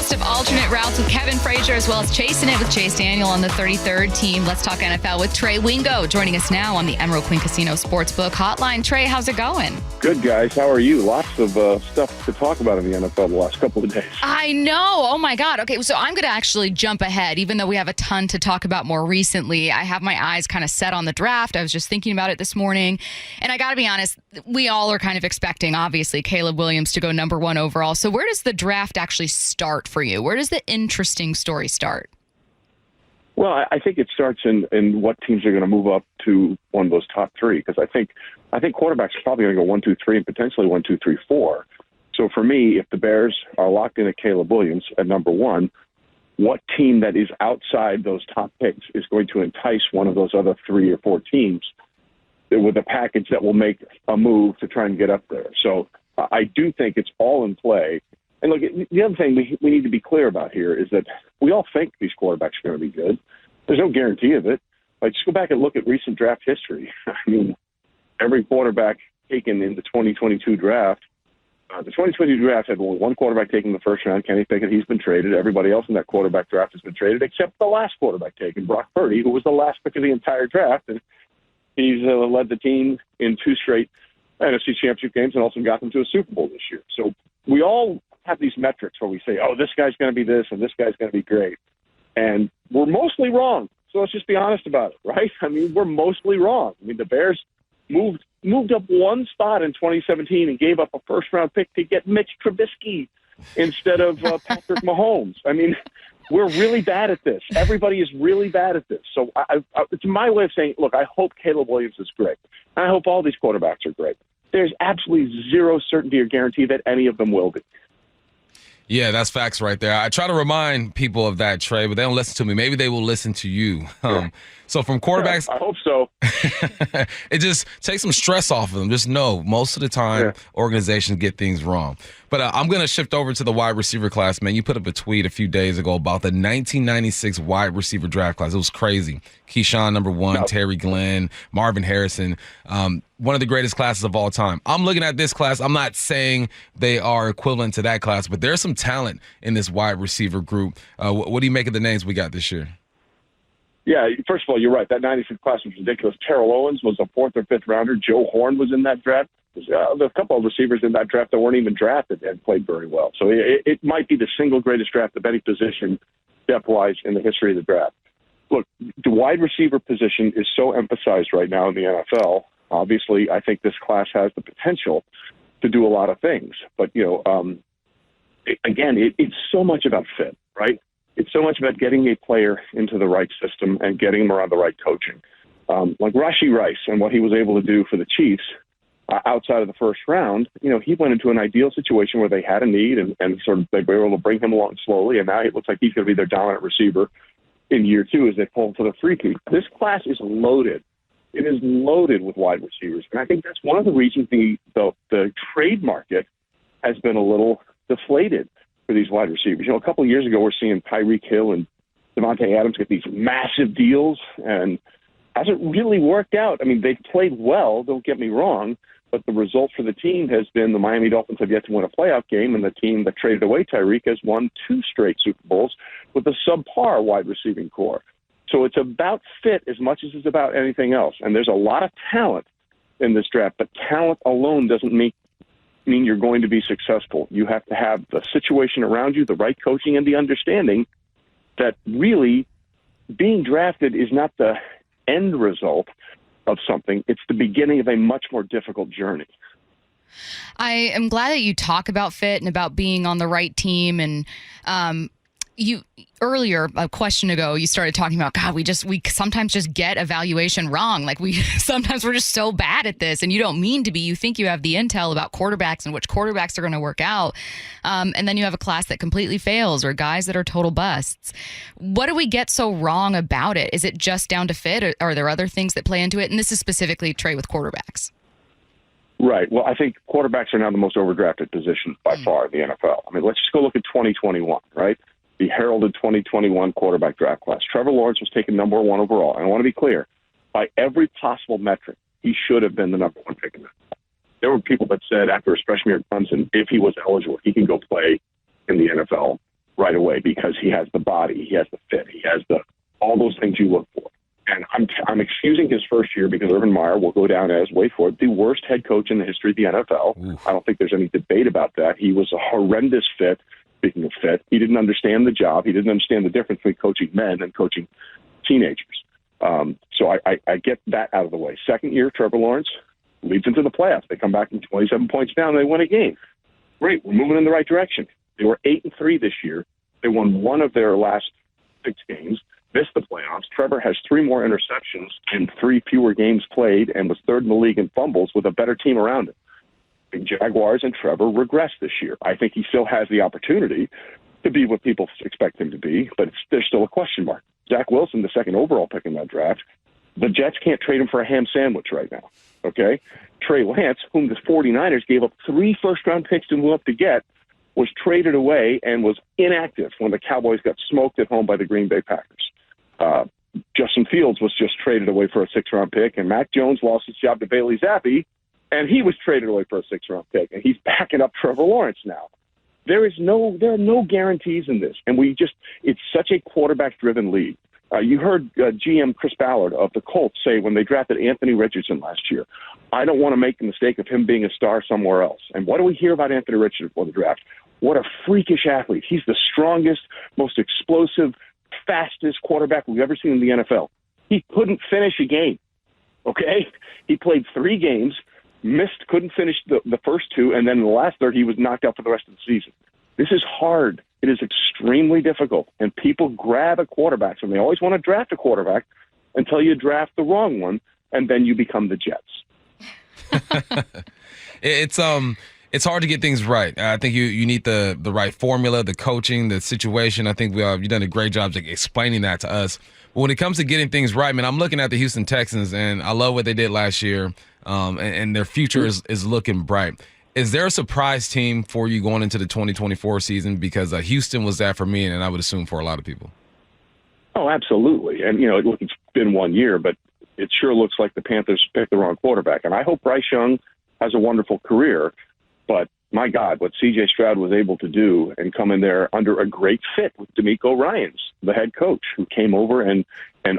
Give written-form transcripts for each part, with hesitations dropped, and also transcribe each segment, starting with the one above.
best of alternate routes with Kevin Frazier, as well as chasing it with Chase Daniel on the 33rd team. Let's talk NFL with Trey Wingo, joining us now on the Emerald Queen Casino Sportsbook Hotline. Trey, how's it going? Good, guys. How are you? Lots of stuff to talk about in the NFL the last couple of days. I know. Oh, my God. Okay, so I'm going to actually jump ahead, even though we have a ton to talk about more recently. I have my eyes kind of set on the draft. I was just thinking about it this morning. And I got to be honest, we all are kind of expecting, obviously, Caleb Williams to go number 1 overall. So where does the draft actually start for you? Where does the interesting story start? Well, I think it starts in what teams are going to move up to one of those top 3, because I think quarterbacks are probably going to go 1, 2, 3, and potentially 1, 2, 3, 4. So for me, if the Bears are locked in at Caleb Williams at number 1, what team that is outside those top picks is going to entice one of those other 3 or 4 teams with a package that will make a move to try and get up there? So I do think it's all in play. And look, the other thing we need to be clear about here is that we all think these quarterbacks are going to be good. There's no guarantee of it. Like, just go back and look at recent draft history. I mean, every quarterback taken in the 2022 draft, the 2022 draft had only one quarterback taken in the first round, Kenny Pickett. He's been traded. Everybody else in that quarterback draft has been traded, except the last quarterback taken, Brock Purdy, who was the last pick of the entire draft. And he's led the team in 2 straight NFC Championship games and also got them to a Super Bowl this year. So we all have these metrics where we say, oh, this guy's going to be this and this guy's going to be great. And we're mostly wrong. So let's just be honest about it, right? I mean, we're mostly wrong. I mean, the Bears moved up 1 spot in 2017 and gave up a first-round pick to get Mitch Trubisky instead of Patrick Mahomes. I mean, we're really bad at this. Everybody is really bad at this. So it's my way of saying, look, I hope Caleb Williams is great. I hope all these quarterbacks are great. There's absolutely zero certainty or guarantee that any of them will be. Yeah, that's facts right there. I try to remind people of that, Trey, but they don't listen to me. Maybe they will listen to you. So from quarterbacks, I hope so. It just takes some stress off of them. Just know most of the time organizations get things wrong. But I'm going to shift over to the wide receiver class, man. You put up a tweet a few days ago about the 1996 wide receiver draft class. It was crazy. Keyshawn, number 1, Terry Glenn, Marvin Harrison, one of the greatest classes of all time. I'm looking at this class. I'm not saying they are equivalent to that class, but there's some talent in this wide receiver group. What do you make of the names we got this year? Yeah, first of all, you're right. That 96 class was ridiculous. Terrell Owens was a 4th or 5th rounder. Joe Horn was in that draft. There's a couple of receivers in that draft that weren't even drafted and played very well. So it might be the single greatest draft of any position depth-wise in the history of the draft. Look, the wide receiver position is so emphasized right now in the NFL. Obviously, I think this class has the potential to do a lot of things. But, again, it's so much about fit, right? It's so much about getting a player into the right system and getting them around the right coaching. Like Rashee Rice and what he was able to do for the Chiefs outside of the first round, he went into an ideal situation where they had a need and sort of they were able to bring him along slowly, and now it looks like he's going to be their dominant receiver in year 2 as they pull him to the three-peat. This class is loaded. It is loaded with wide receivers, and I think that's one of the reasons the trade market has been a little deflated for these wide receivers. A couple of years ago, we're seeing Tyreek Hill and Devontae Adams get these massive deals, and hasn't really worked out. I mean, they've played well, don't get me wrong, but the result for the team has been the Miami Dolphins have yet to win a playoff game, and the team that traded away Tyreek has won 2 straight Super Bowls with a subpar wide receiving core. So it's about fit as much as it's about anything else. And there's a lot of talent in this draft, but talent alone doesn't mean you're going to be successful. You have to have the situation around you, the right coaching, and the understanding that really being drafted is not the end result of something. It's the beginning of a much more difficult journey. I am glad that you talk about fit and about being on the right team. And you earlier, a question ago, you started talking about, God, we sometimes just get evaluation wrong. Like sometimes we're just so bad at this, and you don't mean to be. You think you have the intel about quarterbacks and which quarterbacks are going to work out. And then you have a class that completely fails or guys that are total busts. What do we get so wrong about it? Is it just down to fit, or are there other things that play into it? And this is specifically, Trey, with quarterbacks. Right. Well, I think quarterbacks are now the most overdrafted position by far in the NFL. I mean, let's just go look at 2021, right? The heralded 2021 quarterback draft class. Trevor Lawrence was taken number 1 overall. And I want to be clear, by every possible metric, he should have been the number 1 pick in the NFL. There were people that said after his freshman year at Clemson, if he was eligible, he can go play in the NFL right away. He has the body. He has the fit. He has all those things you look for. And I'm excusing his first year because Urban Meyer will go down as, wait for it, the worst head coach in the history of the NFL. Oof. I don't think there's any debate about that. He was a horrendous fit. Speaking of fit, he didn't understand the job. He didn't understand the difference between coaching men and coaching teenagers. So I get that out of the way. Second year, Trevor Lawrence leads into the playoffs. They come back from 27 points down. And they win a game. Great. We're moving in the right direction. They were 8-3 this year. They won one of their last 6 games. Missed the playoffs. Trevor has 3 more interceptions in 3 fewer games played and was 3rd in the league in fumbles with a better team around him. The Jaguars and Trevor regressed this year. I think he still has the opportunity to be what people expect him to be, but there's still a question mark. Zach Wilson, the 2nd overall pick in that draft, the Jets can't trade him for a ham sandwich right now, okay? Trey Lance, whom the 49ers gave up 3 first-round picks to move up to get, was traded away and was inactive when the Cowboys got smoked at home by the Green Bay Packers. Justin Fields was just traded away for a 6th-round pick, and Mac Jones lost his job to Bailey Zappi, and he was traded away for a 6th-round pick, and he's backing up Trevor Lawrence now. There are no guarantees in this, and it's such a quarterback-driven league. You heard GM Chris Ballard of the Colts say when they drafted Anthony Richardson last year, I don't want to make the mistake of him being a star somewhere else. And what do we hear about Anthony Richardson before the draft? What a freakish athlete. He's the strongest, most explosive, fastest quarterback we've ever seen in the NFL. He couldn't finish a game, okay? He played 3 games, couldn't finish the first 2, and then in the last third, he was knocked out for the rest of the season. This is hard. It is extremely difficult, and people grab at quarterbacks, and they always want to draft a quarterback until you draft the wrong one, and then you become the Jets. It's hard to get things right. I think you need the right formula, the coaching, the situation. I think you've done a great job explaining that to us. But when it comes to getting things right, man, I'm looking at the Houston Texans, and I love what they did last year, and their future is looking bright. Is there a surprise team for you going into the 2024 season? Because Houston was that for me, and I would assume for a lot of people. Oh, absolutely. And, it's been 1 year, but it sure looks like the Panthers picked the wrong quarterback. And I hope Bryce Young has a wonderful career. But, my God, what C.J. Stroud was able to do and come in there under a great fit with DeMeco Ryans, the head coach, who came over and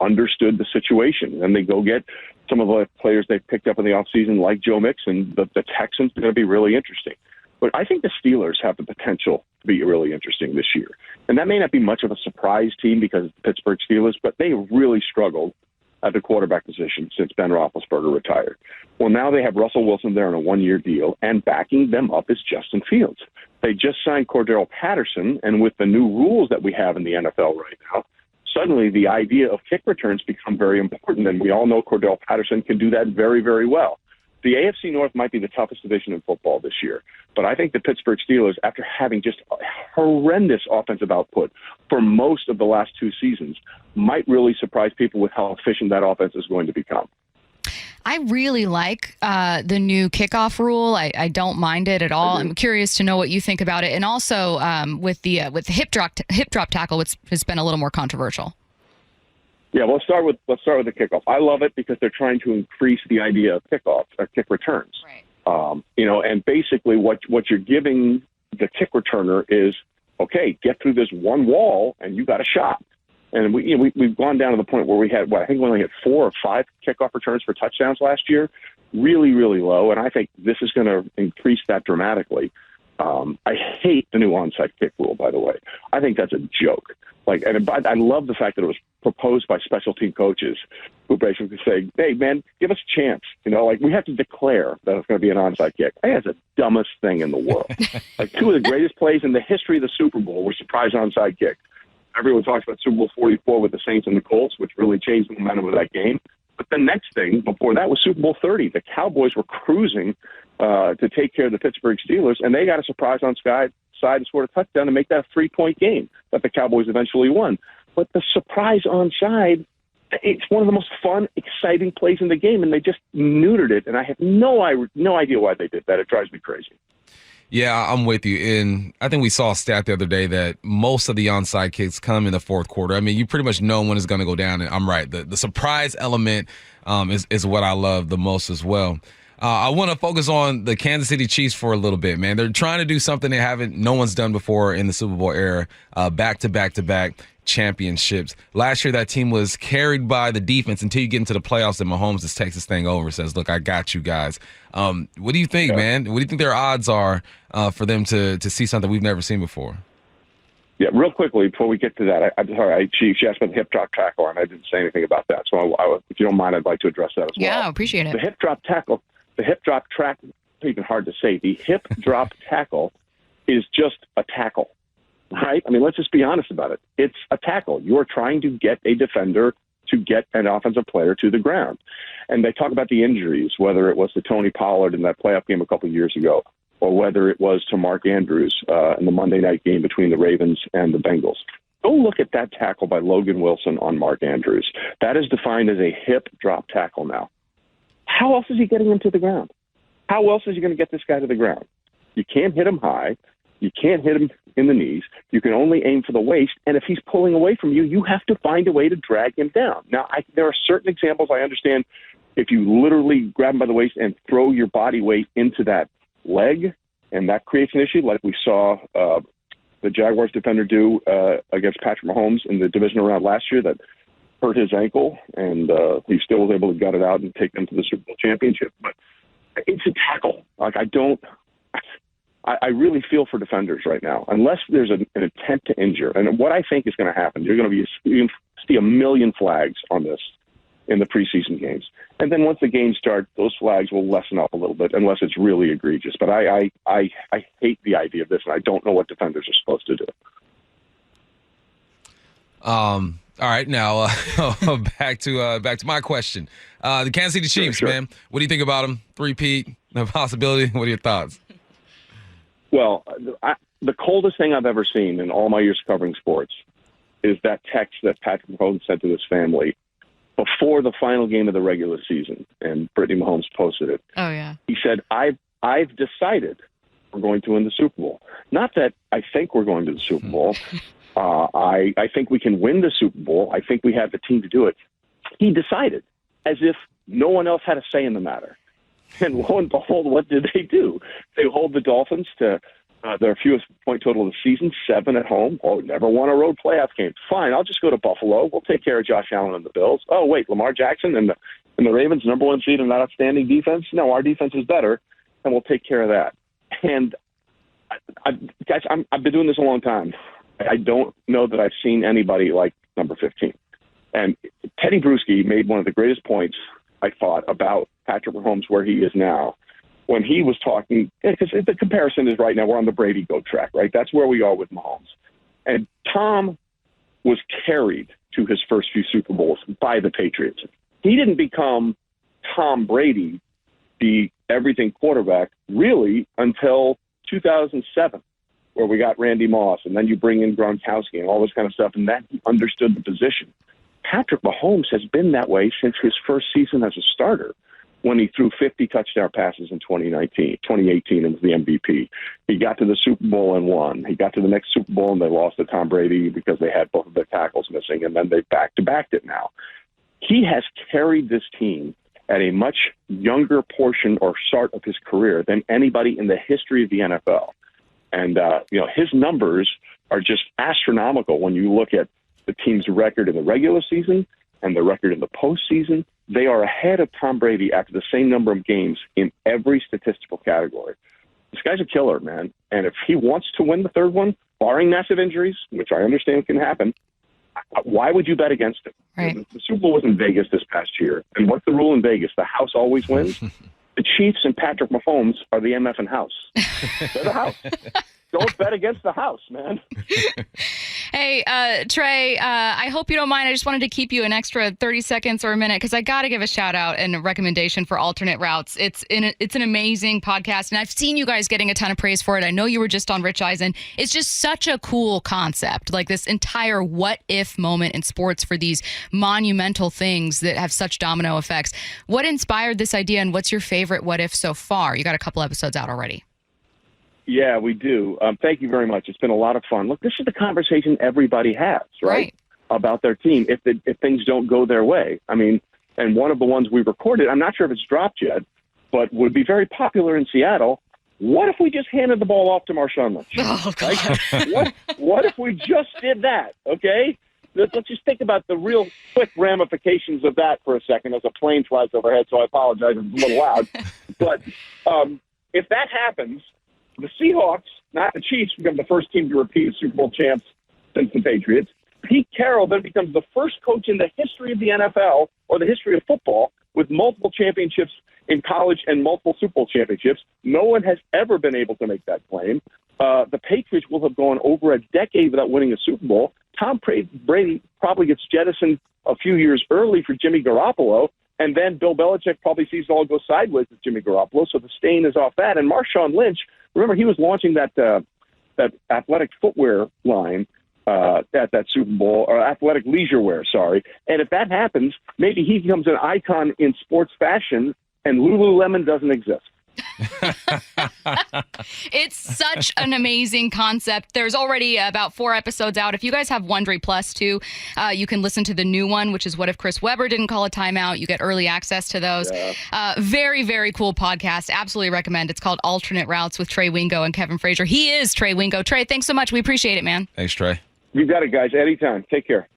understood the situation. And they go get some of the players they picked up in the offseason, like Joe Mixon. The Texans are going to be really interesting. But I think the Steelers have the potential to be really interesting this year. And that may not be much of a surprise team because it's the Pittsburgh Steelers, but they really struggled at the quarterback position since Ben Roethlisberger retired. Well, now they have Russell Wilson there on a 1-year deal, and backing them up is Justin Fields. They just signed Cordell Patterson, and with the new rules that we have in the NFL right now, suddenly the idea of kick returns become very important, and we all know Cordell Patterson can do that very, very well. The AFC North might be the toughest division in football this year, but I think the Pittsburgh Steelers, after having just a horrendous offensive output for most of the last 2 seasons, might really surprise people with how efficient that offense is going to become. I really like the new kickoff rule. I don't mind it at all. I'm curious to know what you think about it, and also with the hip drop tackle, which has been a little more controversial. Yeah, well, let's start with the kickoff. I love it because they're trying to increase the idea of kickoffs or kick returns. Right. And basically what you're giving the kick returner is, okay, get through this one wall and you got a shot. And we've gone down to the point where we had, I think we only had 4 or 5 kickoff returns for touchdowns last year. Really, really low. And I think this is going to increase that dramatically. I hate the new onside kick rule, by the way. I think that's a joke. I love the fact that it was proposed by special team coaches who basically say, hey, man, give us a chance. We have to declare that it's going to be an onside kick. I think that's the dumbest thing in the world. 2 of the greatest plays in the history of the Super Bowl were surprise onside kicks. Everyone talks about Super Bowl 44 with the Saints and the Colts, which really changed the momentum of that game. But the next thing before that was Super Bowl 30. The Cowboys were cruising to take care of the Pittsburgh Steelers, and they got a surprise onside and scored a touchdown to make that a 3-point game that the Cowboys eventually won. But the surprise onside, it's one of the most fun, exciting plays in the game, and they just neutered it, and I have no idea why they did that. It drives me crazy. Yeah, I'm with you. And I think we saw a stat the other day that most of the onside kicks come in the fourth quarter. I mean, you pretty much know when it's going to go down, and I'm right. The surprise element is what I love the most as well. I want to focus on the Kansas City Chiefs for a little bit, man. They're trying to do something no one's done before in the Super Bowl era, back-to-back-to-back championships. Last year, that team was carried by the defense until you get into the playoffs and Mahomes just takes this thing over, says, look, I got you guys. What do you think, man? What do you think their odds are for them to see something we've never seen before? Yeah, real quickly before we get to that, I'm sorry, she asked about the hip drop tackle, and I didn't say anything about that. So, if you don't mind, I'd like to address that as well. Yeah, I appreciate it. The hip drop tackle, even hard to say. The hip drop tackle is just a tackle, right? I mean, let's just be honest about it. It's a tackle. You are trying to get a defender to get an offensive player to the ground. And they talk about the injuries, whether it was to Tony Pollard in that playoff game a couple of years ago, or whether it was to Mark Andrews in the Monday night game between the Ravens and the Bengals. Go look at that tackle by Logan Wilson on Mark Andrews. That is defined as a hip drop tackle now. How else is he getting him to the ground? How else is he going to get this guy to the ground? You can't hit him high. You can't hit him in the knees. You can only aim for the waist. And if he's pulling away from you, you have to find a way to drag him down. Now, there are certain examples I understand. If you literally grab him by the waist and throw your body weight into that leg, and that creates an issue, like we saw the Jaguars defender do against Patrick Mahomes in the divisional round last year, that hurt his ankle, and he still was able to gut it out and take them to the Super Bowl championship. But it's a tackle. Like, I really feel for defenders right now, unless there's an intent to injure. And what I think is going to happen, you're going to see a million flags on this in the preseason games. And then once the games start, those flags will lessen up a little bit unless it's really egregious. But I hate the idea of this, and I don't know what defenders are supposed to do. All right, now back to my question. The Kansas City Chiefs, Sure. man. What do you think about them? Three-peat, the possibility? What are your thoughts? Well, the coldest thing I've ever seen in all my years covering sports is that text that Patrick Mahomes sent to his family before the final game of the regular season, and Brittany Mahomes posted it. Oh, yeah. He said, I've decided we're going to win the Super Bowl. Not that I think we're going to the Super Bowl. I think we can win the Super Bowl. I think we have the team to do it. He decided, as if no one else had a say in the matter. And lo and behold, what did they do? They hold the Dolphins to their fewest point total of the season, 7 at home. Oh, never won a road playoff game. Fine, I'll just go to Buffalo. We'll take care of Josh Allen and the Bills. Oh, wait, Lamar Jackson and the Ravens, number one seed and that outstanding defense? No, our defense is better, and we'll take care of that. And, guys, I've been doing this a long time. I don't know that I've seen anybody like number 15. And Teddy Bruschi made one of the greatest points, I thought, about Patrick Mahomes, where he is now, when he was talking, because the comparison is right now, we're on the Brady GOAT track, right? That's where we are with Mahomes. And Tom was carried to his first few Super Bowls by the Patriots. He didn't become Tom Brady, the everything quarterback, really until 2007, where we got Randy Moss, and then you bring in Gronkowski and all this kind of stuff, and then he understood the position. Patrick Mahomes has been that way since his first season as a starter, when he threw 50 touchdown passes in 2018 and was the MVP. He got to the Super Bowl and won. He got to the next Super Bowl and they lost to Tom Brady because they had both of their tackles missing, and then they back-to-backed it now. He has carried this team at a much younger portion or start of his career than anybody in the history of the NFL. And, his numbers are just astronomical when you look at the team's record in the regular season and the record in the postseason. They are ahead of Tom Brady after the same number of games in every statistical category. This guy's a killer, man. And if he wants to win the third one, barring massive injuries, which I understand can happen, why would you bet against him? Right. The Super Bowl was in Vegas this past year. And what's the rule in Vegas? The house always wins. The Chiefs and Patrick Mahomes are the MF and house. They're the house. Don't bet against the house, man. Hey, Trey, I hope you don't mind. I just wanted to keep you an extra 30 seconds or a minute because I got to give a shout out and a recommendation for Alternate Routes. It's an amazing podcast, and I've seen you guys getting a ton of praise for it. I know you were just on Rich Eisen. It's just such a cool concept, like this entire what-if moment in sports for these monumental things that have such domino effects. What inspired this idea, and what's your favorite what-if so far? You got a couple episodes out already. Yeah, we do. Thank you very much. It's been a lot of fun. Look, this is the conversation everybody has, right? About their team if things don't go their way. I mean, and one of the ones we recorded, I'm not sure if it's dropped yet, but would be very popular in Seattle. What if we just handed the ball off to Marshawn Lynch? Oh, God. What if we just did that, okay? Let's just think about the real quick ramifications of that for a second as a plane flies overhead, so I apologize, it's a little loud. But if that happens, the Seahawks, not the Chiefs, become the first team to repeat as Super Bowl champs since the Patriots. Pete Carroll then becomes the first coach in the history of the NFL or the history of football with multiple championships in college and multiple Super Bowl championships. No one has ever been able to make that claim. The Patriots will have gone over a decade without winning a Super Bowl. Tom Brady probably gets jettisoned a few years early for Jimmy Garoppolo, and then Bill Belichick probably sees it all go sideways with Jimmy Garoppolo, so the stain is off that. And Marshawn Lynch, remember, he was launching that athletic footwear line at that Super Bowl, or athletic leisure wear, sorry. And if that happens, maybe he becomes an icon in sports fashion, and Lululemon doesn't exist. It's such an amazing concept. There's already about 4 episodes out. If you guys have Wondery Plus too, you can listen to the new one, which is What If Chris Webber Didn't Call a Timeout. You get early access to those. Yeah. Very, very cool podcast. Absolutely recommend. It's called Alternate Routes with Trey Wingo and Kevin Frazier. He is Trey Wingo. Trey, thanks so much. We appreciate it, man. Thanks, Trey. You got it, guys. Anytime. Take care.